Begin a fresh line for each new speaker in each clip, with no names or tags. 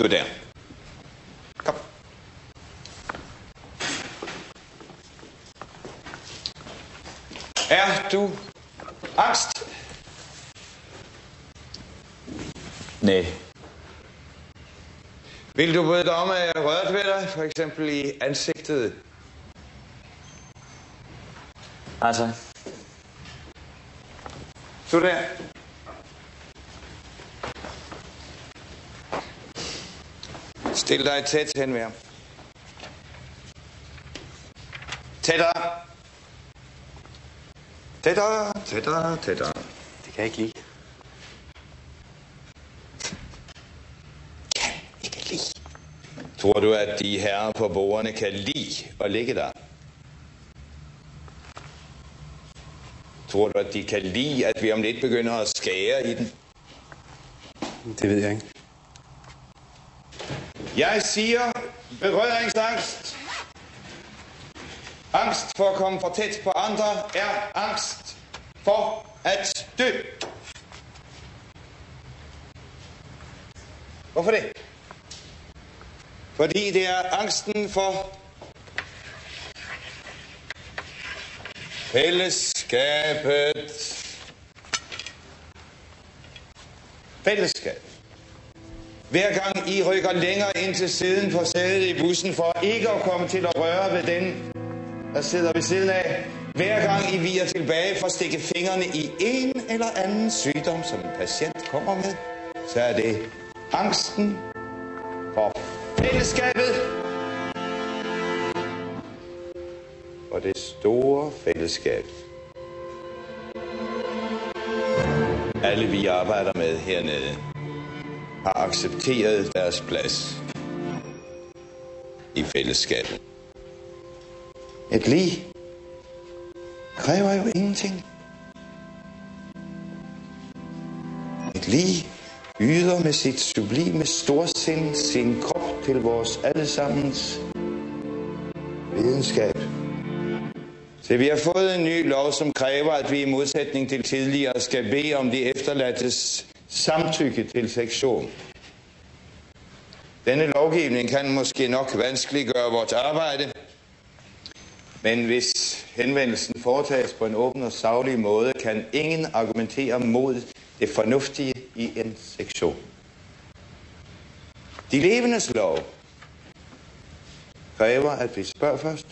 Du er der. Kom. Er du angst?
Nej.
Vil du bryde dig om, at jeg rørte ved dig, for eksempel i ansigtet?
Altså.
Du der. Stil dig tæt hen ved ham. Tættere. Tættere, tættere, tættere.
Det kan jeg ikke lide.
Kan ikke lide. Tror du, at de herrer på bordene kan lide at ligge der? Tror du, at de kan lide, at vi om lidt begynder at skære i den?
Det ved jeg ikke.
Jeg siger berøringsangst. Angst for at komme for tæt på andre er angst for at dø. Hvorfor det? Fordi det er angsten for fællesskabet. Fællesskab. Hver gang I rykker længere ind til siden på sædet i bussen for ikke at komme til at røre ved den, der sidder ved siden af. Hver gang I viger tilbage for at stikke fingrene i en eller anden sygdom, som en patient kommer med, så er det angsten for fællesskabet. Og det store fællesskab. Alle vi arbejder med hernede har accepteret deres plads i fællesskabet. Et lig kræver jo ingenting. Et lig yder med sit sublime storsind sin krop til vores allesammens videnskab. Så vi har fået en ny lov, som kræver, at vi i modsætning til tidligere skal bede om de efterladtes samtykke til sektion. Denne lovgivning kan måske nok vanskeliggøre vores arbejde, men hvis henvendelsen foretages på en åben og saglig måde, kan ingen argumentere mod det fornuftige i en sektion. De levendes lov kræver, at vi spørger først.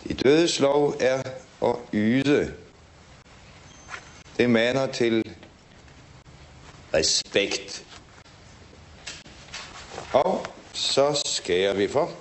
De dødes lov er at yde. Det maner til respekt. Og så skærer vi for.